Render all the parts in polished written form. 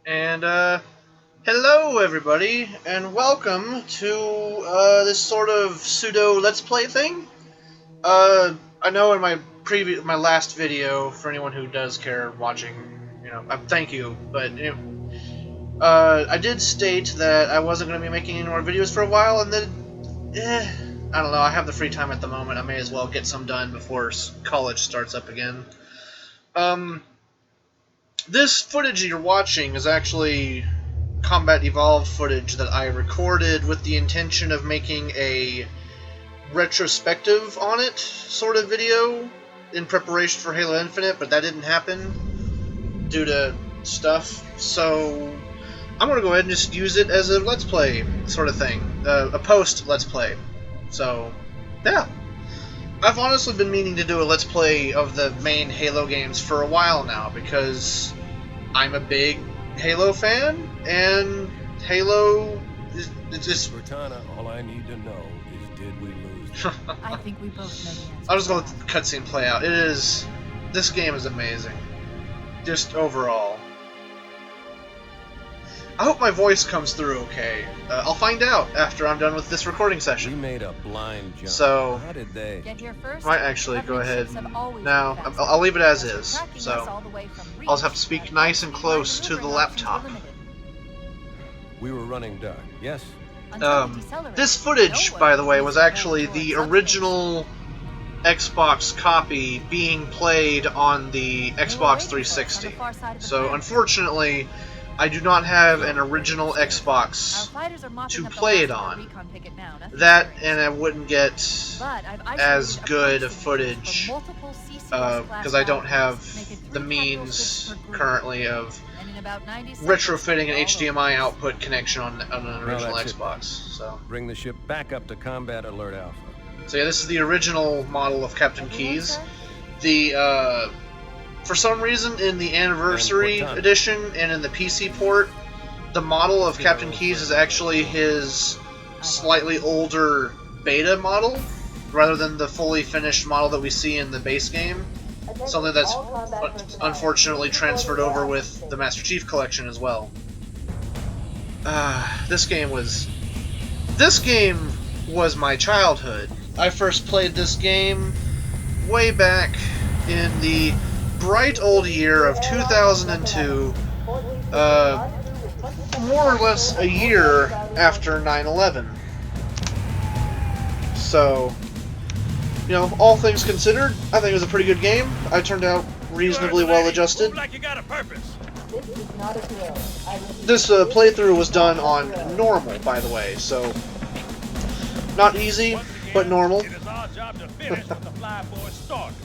And, hello everybody, and welcome to, this sort of pseudo Let's Play thing. I know in my last video, for anyone who does care watching, thank you, but, I did state that I wasn't going to be making any more videos for a while, and then, I don't know, I have the free time at the moment, I may as well get some done before college starts up again. This footage you're watching is actually Combat Evolved footage that I recorded with the intention of making a retrospective on it sort of video in preparation for Halo Infinite, but that didn't happen due to stuff, so I'm going to go ahead and just use it as a Let's Play sort of thing, a post-Let's Play. So, yeah. I've honestly been meaning to do a Let's Play of the main Halo games for a while now, because I'm a big Halo fan, and Halo is just... Cortana, all I need to know is, did we lose? I think we both know the answer. I'll just let the cutscene play out. This game is amazing. Just overall. I hope my voice comes through okay. I'll find out after I'm done with this recording session. We made a blind jump. So, how did they? Get here first. might actually go ahead. No, I'll leave it as is. So, I'll just have to speak nice and close to the laptop. We were running dark. Yes. This footage, by the way, was actually the original Xbox copy being played on the Xbox 360. So, unfortunately, I do not have an original Xbox to play it on. That, and I wouldn't get as good a footage because I don't have the means currently of retrofitting an HDMI output connection on an original Xbox. So bring the ship back up to Combat Alert Alpha. So yeah, this is the original model of Captain Keyes. For some reason, in the Anniversary Edition and in the PC port, the model of Captain Keyes is actually his slightly older beta model, rather than the fully finished model that we see in the base game. Something that's unfortunately transferred over with the Master Chief Collection as well. This game was my childhood. I first played this game way back in the bright old year of 2002, more or less a year after 9/11. So, all things considered, I think it was a pretty good game. I turned out reasonably well adjusted. This playthrough was done on normal, by the way, so not easy, but normal. It is our job to finish what the Fly Boys started.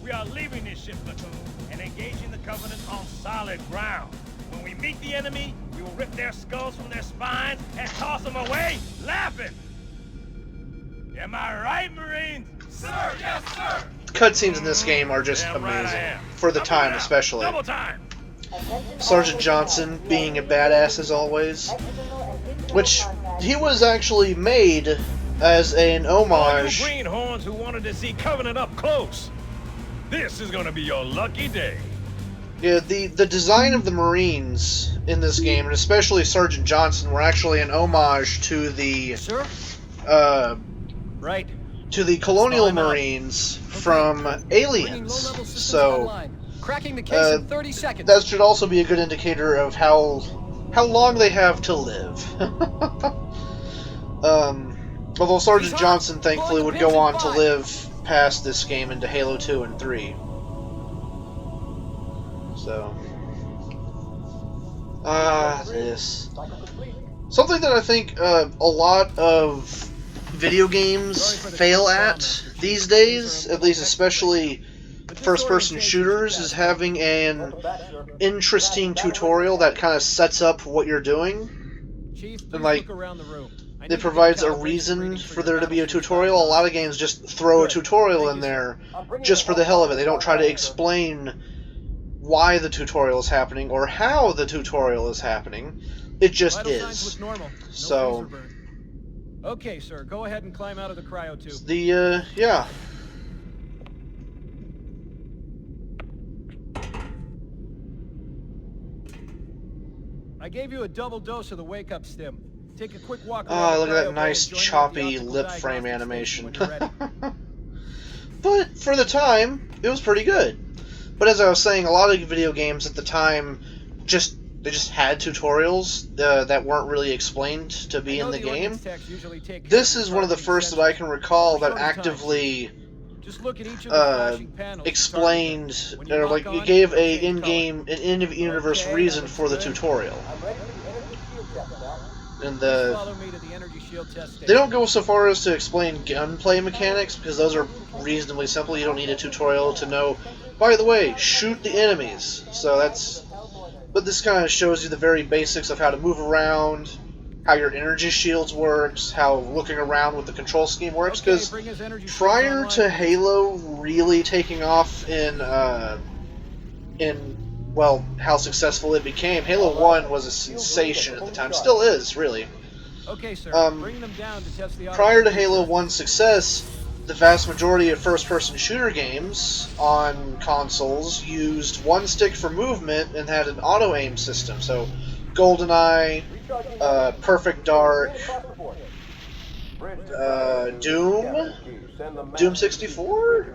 We are leaving this ship platoon and engaging the Covenant on solid ground. When we meet the enemy, we will rip their skulls from their spines and toss them away, laughing. Am I right, Marines? Sir, yes, sir. Cutscenes in this game are just amazing, for the time especially. Double time. Sergeant Johnson being a badass as always, which he was actually made as an homage. All you greenhorns who wanted to see Covenant up close. This is gonna be your lucky day. Yeah, the design of the Marines in this game, and especially Sergeant Johnson, were actually an homage to the Right. to the Colonial Marines from Aliens. So cracking the case in 30 seconds. That should also be a good indicator of how long they have to live. Although Sergeant Johnson thankfully would go on to live past this game into Halo 2 and 3. So, this. Something that I think a lot of video games fail at these days, at least especially first-person shooters, is having an interesting tutorial that kind of sets up what you're doing. And, like, it provides a reason for there to be a tutorial. A lot of games just throw a tutorial in there just for the hell of it. They don't try to explain why the tutorial is happening or how the tutorial is happening. It just is. So, okay, sir, go ahead and climb out of the cryo tube. yeah. I gave you a double dose of the wake-up stim. Take a quick walk around Oh, the look at that cryo bay nice and join me at the choppy optical lip frame diagnostic station animation. when you're ready. But for the time, it was pretty good. But as I was saying, a lot of video games at the time just had tutorials that weren't really explained to be in the game. This is one of the first that I can recall that actively just look at each of the flashing panels explained, when you or lock like on, it gave it'll a change color. in-game, an in-universe Okay, reason that looks for the good. tutorial. And Please follow me to the energy shield test they station. don't go so far as to explain gunplay mechanics, because those are reasonably simple. You don't need a tutorial to know, by the way, shoot the enemies. So that's... But this kind of shows you the very basics of how to move around, how your energy shields works, how looking around with the control scheme works, because prior to Halo really taking off in, well, how successful it became, Halo 1 was a sensation at the time. Still is, really. Okay, sir. Bring them down to test the Prior to Halo 1's success, the vast majority of first-person shooter games on consoles used one stick for movement and had an auto-aim system. So, GoldenEye, Perfect Dark, Doom 64?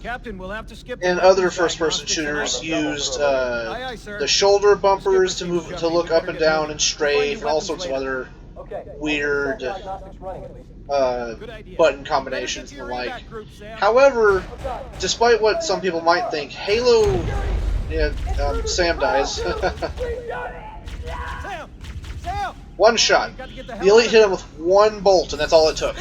Captain, we'll have to skip And other first-person shooters used the shoulder bumpers to move, to look up and down and strafe, and all sorts of other weird button combinations and the like. However, despite what some people might think, Halo... Yeah, Sam dies. One shot. The Elite hit him with one bolt, and that's all it took.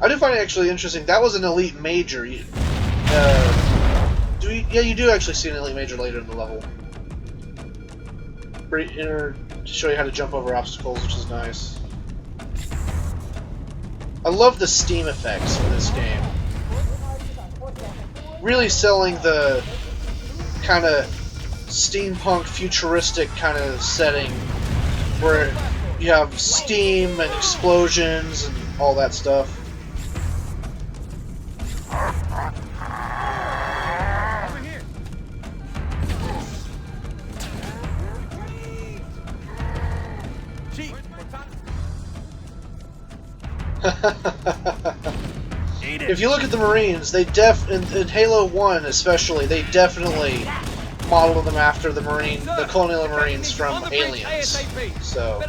I do find it actually interesting. That was an Elite Major. Yeah, you do actually see an Elite Major later in the level. To show you how to jump over obstacles, which is nice. I love the steam effects in this game. Really selling the kind of steampunk, futuristic kind of setting where you have steam and explosions and all that stuff. Over here. Chief. If you look at the Marines, they in Halo 1 especially, they definitely modeled them after the Colonial Marines from Aliens. So,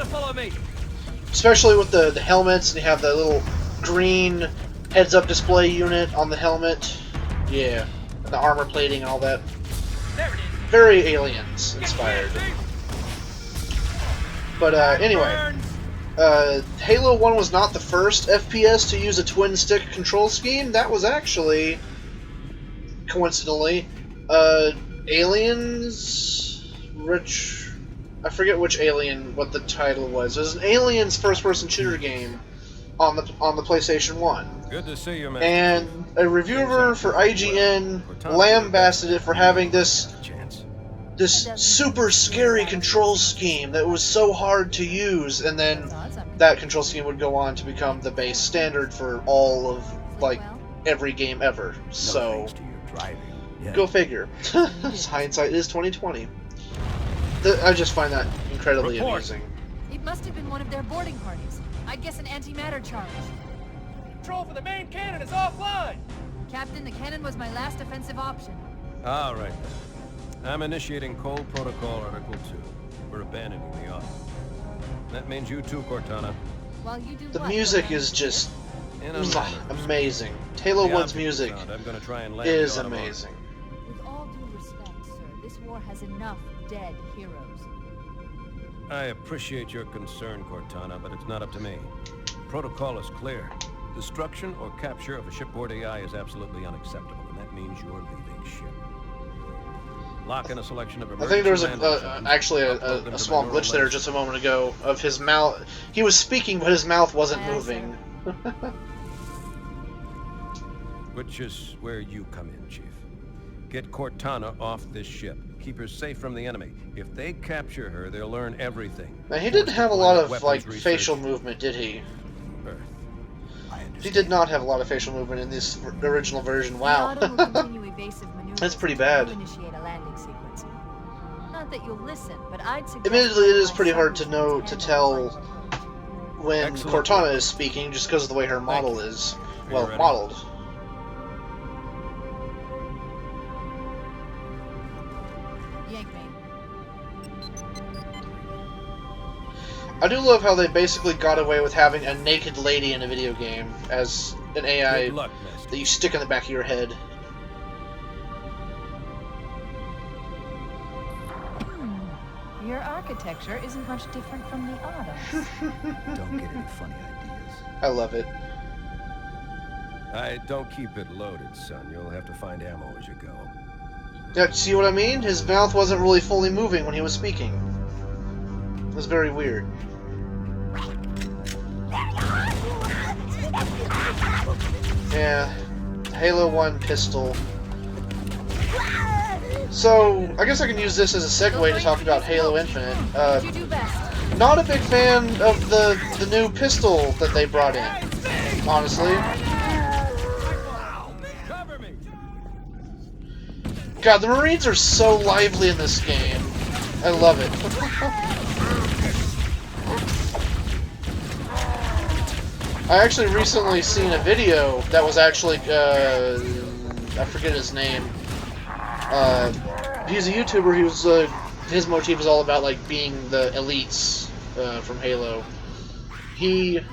especially with the helmets, and you have the little green heads-up display unit on the helmet. Yeah, and the armor plating and all that. Very Aliens inspired. But anyway. Halo 1 was not the first FPS to use a twin-stick control scheme. That was actually, coincidentally, Aliens... I forget which Alien, what the title was. It was an Aliens first-person shooter game on the PlayStation 1. Good to see you, man. And a reviewer for IGN lambasted it for having this super scary control scheme that was so hard to use, and then that control scheme would go on to become the base standard for all of, like, every game ever. So, go figure. Hindsight is 2020. I just find that incredibly amusing. It must have been one of their boarding parties. I'd guess an antimatter charge. Control for the main cannon is offline! Captain, the cannon was my last offensive option. All right. I'm initiating Cole Protocol Article 2. We're abandoning the office. That means you too, Cortana. While you do The what, music Logan? is just In a moment. amazing. Halo The 1's object music found. I'm gonna try and land is the automotive. amazing. With all due respect, sir, this war has enough dead heroes. I appreciate your concern, Cortana, but it's not up to me. Protocol is clear. Destruction or capture of a shipboard AI is absolutely unacceptable, and that means you're leaving ship. Lock in a selection of I think there was actually upload them a to small my glitch neural there links. just a moment ago of his mouth. He was speaking, but his mouth wasn't moving. Which is where you come in, Chief. Get Cortana off this ship. Keep her safe from the enemy. If they capture her, they'll learn everything. Now, he didn't have a lot of Weapons like research. facial movement, did he? Earth. He did not have a lot of facial movement in this original version. The Wow. auto will continue evasive maneuvers That's pretty until bad. you initiate a landing sequence. Not that you'll listen, but I'd suggest... Admittedly, it is my pretty son hard to know, to handle tell the when Excellent. Cortana is speaking, just because of the way her model you. is. Are you Well, ready? modeled. Yank me. I do love how they basically got away with having a naked lady in a video game as an AI Good luck, Master. that you stick in the back of your head. Your architecture isn't much different from the Autumn's. Don't get any funny ideas. I love it. I don't keep it loaded, son. You'll have to find ammo as you go. Yeah, see what I mean? His mouth wasn't really fully moving when he was speaking. It was very weird. Yeah, Halo 1 pistol. So, I guess I can use this as a segue to talk about Halo Infinite. You do best. Not a big fan of the new pistol that they brought in, honestly. Cover me. God, the Marines are so lively in this game. I love it. I actually recently seen a video that was actually, I forget his name. He's a YouTuber. He was, his motif is all about, like, being the elites, from Halo. There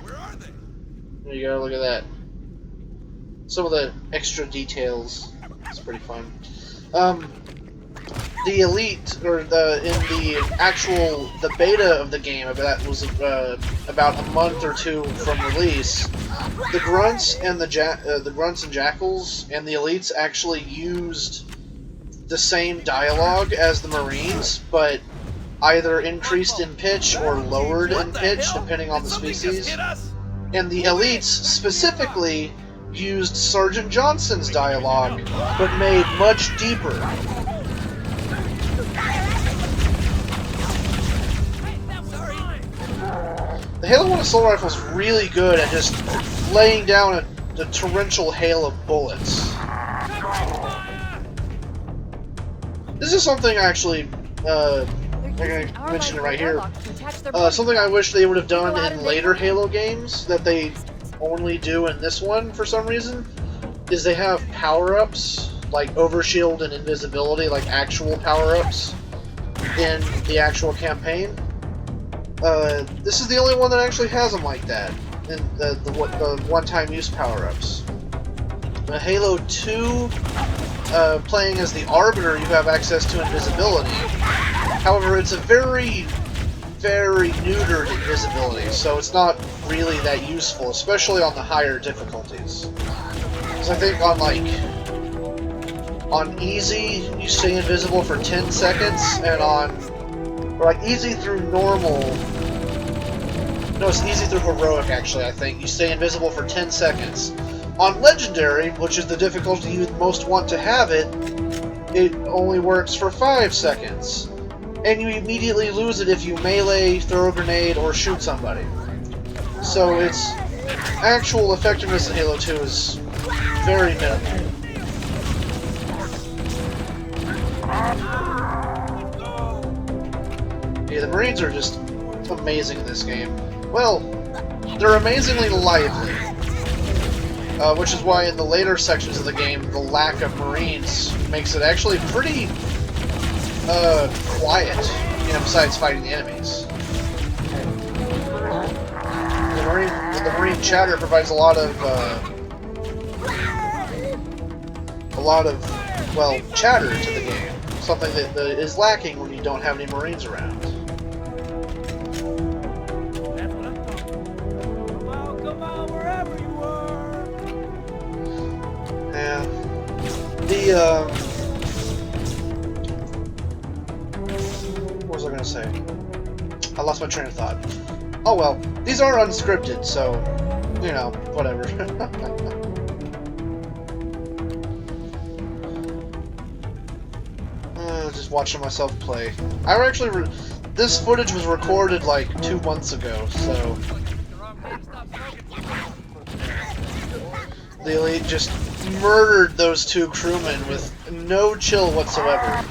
you go, look at that. Some of the extra details. It's pretty fun. The elite, or in the beta of the game, that was about a month or two from release, the grunts and the grunts and jackals and the elites actually used the same dialogue as the Marines, but either increased in pitch or lowered in pitch, depending on the species. And the elites specifically used Sergeant Johnson's dialogue, but made much deeper. The Halo 1 assault rifle is really good at just laying down a torrential hail of bullets. This is something actually, I'm going to mention it right here. Something I wish they would have done in later Halo games that they only do in this one for some reason, is they have power-ups, like Overshield and Invisibility, like actual power-ups in the actual campaign. This is the only one that actually has them like that, in the one-time use power-ups. Halo 2, playing as the Arbiter, you have access to invisibility. However, it's a very, very neutered invisibility, so it's not really that useful, especially on the higher difficulties. So I think on easy, you stay invisible for 10 seconds, and easy through normal... No, it's easy through heroic, actually, I think. You stay invisible for 10 seconds. On legendary, which is the difficulty you most want to have it only works for 5 seconds. And you immediately lose it if you melee, throw a grenade, or shoot somebody. So its actual effectiveness in Halo 2 is very minimal. Yeah, the Marines are just amazing in this game. Well, they're amazingly lively. Which is why in the later sections of the game, the lack of Marines makes it actually pretty quiet, besides fighting the enemies. The Marine chatter provides a lot of chatter to the game. Something that is lacking when you don't have any Marines around. What was I going to say? I lost my train of thought. Oh well, these are unscripted, so, whatever. Just watching myself play. This footage was recorded like 2 months ago, so... The Elite just murdered those 2 crewmen with no chill whatsoever.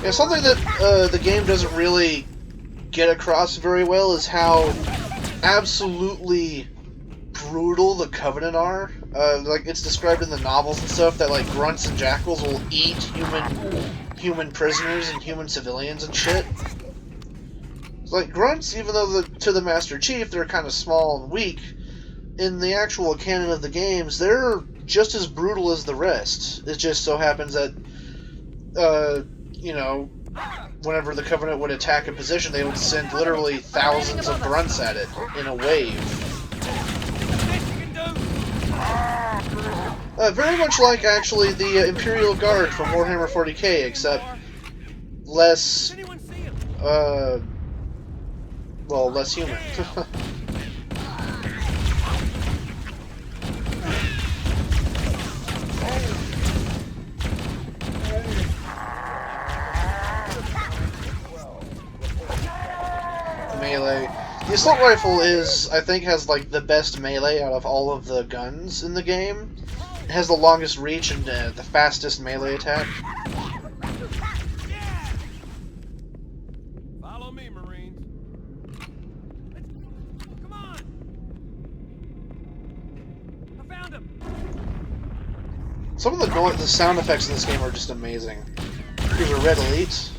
Yeah, something that the game doesn't really get across very well is how absolutely brutal the Covenant are. Like it's described in the novels and stuff that like grunts and jackals will eat human prisoners and human civilians and shit. It's like grunts, even though to the Master Chief they're kind of small and weak, in the actual canon of the games they're just as brutal as the rest. It just so happens that you know, whenever the Covenant would attack a position, they would send literally thousands of grunts at it in a wave. Very much like, actually, the Imperial Guard from Warhammer 40k, except less, well, less human. Melee. The assault rifle I think, has like the best melee out of all of the guns in the game. It has the longest reach and the fastest melee attack. Follow me, Marines. Come on! I found him. Some of the sound effects in this game are just amazing. Here's a red elite.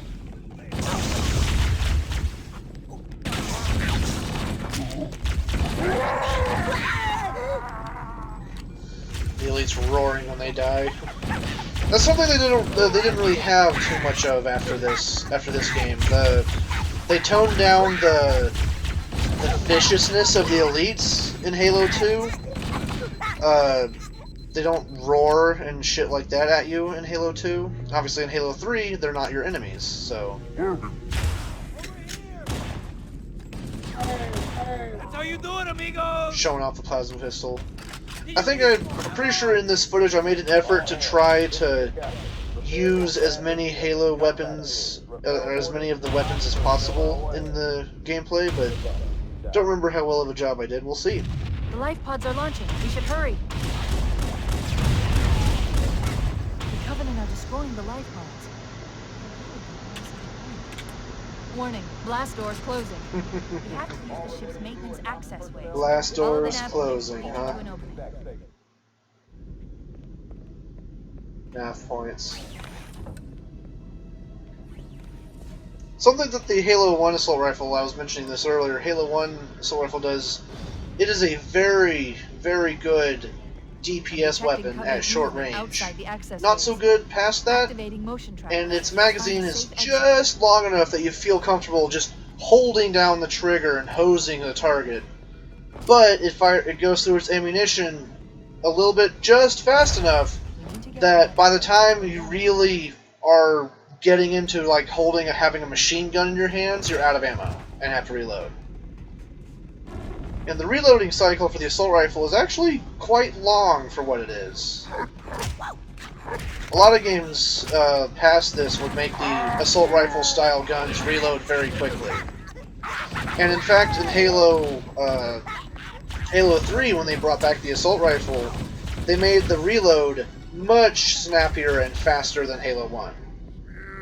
The elites roaring when they die. That's something they didn't really have too much of after this game. They toned down the viciousness of the elites in Halo 2. They don't roar and shit like that at you in Halo 2. Obviously in Halo 3, they're not your enemies, so... That's how you do it, amigo! Showing off the plasma pistol. I'm pretty sure in this footage I made an effort to try to use as many Halo weapons, or as many of the weapons as possible in the gameplay, but don't remember how well of a job I did. We'll see. The life pods are launching. We should hurry. The Covenant are destroying the life pods. Warning, blast doors closing. We have to use the ship's maintenance access way. Blast Follow the doors nav closing, into huh? an opening. Nav points. Something that the Halo 1 assault rifle, I was mentioning this earlier, Halo 1 assault rifle does, it is a very, very good DPS weapon at short range. Not so good past that, and its magazine is just long enough that you feel comfortable just holding down the trigger and hosing the target. But it goes through its ammunition a little bit just fast enough that by the time you really are getting into like having a machine gun in your hands, you're out of ammo and have to reload. And the reloading cycle for the assault rifle is actually quite long for what it is. A lot of games past this would make the assault rifle style guns reload very quickly. And in fact, in Halo 3, when they brought back the assault rifle, they made the reload much snappier and faster than Halo 1.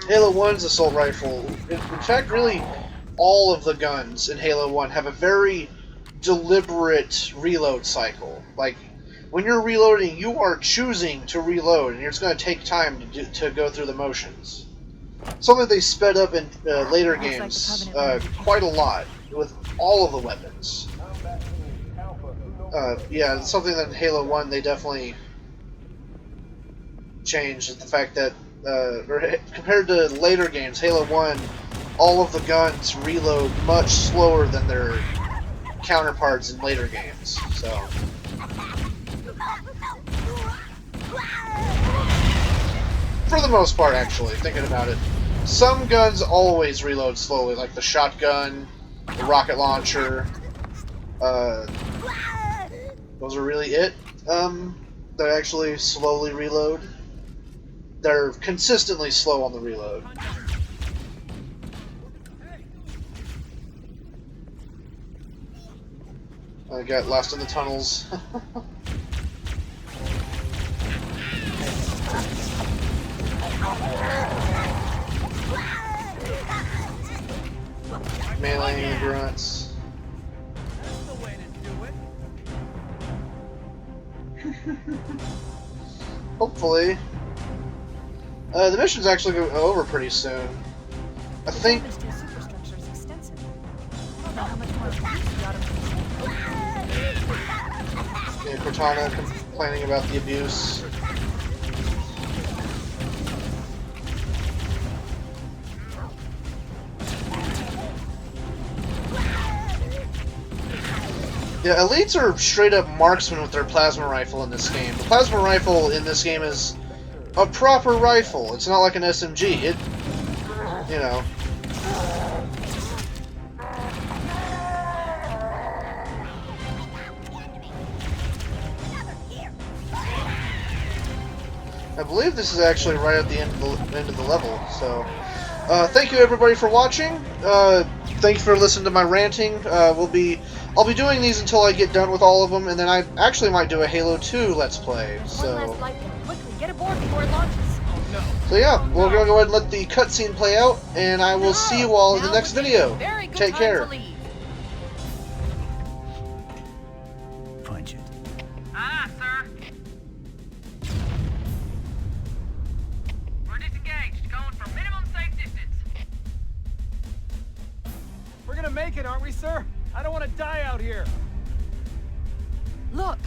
Halo 1's assault rifle, in fact, really all of the guns in Halo 1 have a very deliberate reload cycle. Like, when you're reloading, you are choosing to reload, and it's going to take time to go through the motions. Something they sped up in later games quite a lot with all of the weapons. Yeah, it's something that in Halo 1 they definitely changed, is the fact that compared to later games, Halo 1, all of the guns reload much slower than their counterparts in later games. So, for the most part, actually, thinking about it, some guns always reload slowly, like the shotgun, the rocket launcher. Those are really it. They actually slowly reload. They're consistently slow on the reload. I got lost in the tunnels. meleeing the grunts. That's the way to do it. Hopefully. The mission's actually going over pretty soon. I think. The damage to the superstructure is extensive. I don't know how much more abuse the Autumn can take. Yeah, Cortana complaining about the abuse. Yeah, elites are straight up marksmen with their plasma rifle in this game. The plasma rifle in this game is a proper rifle. It's not like an SMG. It, you know. I believe this is actually right at the end of the level. So, thank you everybody for watching. Thanks for listening to my ranting. I'll be doing these until I get done with all of them, and then I actually might do a Halo 2 Let's Play. One So. last light bulb. Quickly, get aboard before it launches. So yeah, we're gonna go ahead and let the cutscene play out, and I will see you all in the next video. Very good Take time care. to leave. Punch it. Aye, sir. We're disengaged, going for minimum safe distance. We're gonna make it, aren't we, sir? I don't want to die out here. Look.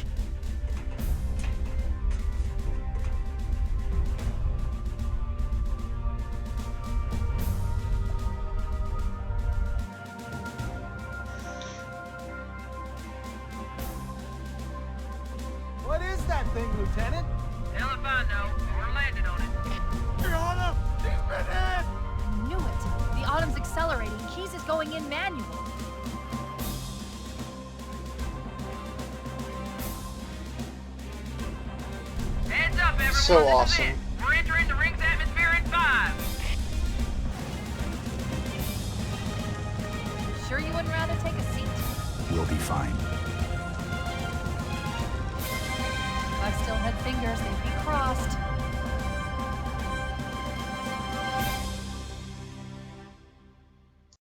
What is that thing, Lieutenant? Hell if I know. We're landing on it. Your Honor, he's been hit! I knew it. The Autumn's accelerating. Keys is going in manual. Heads up, everyone. So this is awesome. it. We're entering the ring's atmosphere in 5. Sure you wouldn't rather take a seat? We'll be fine. If I still had fingers, they'd be crossed.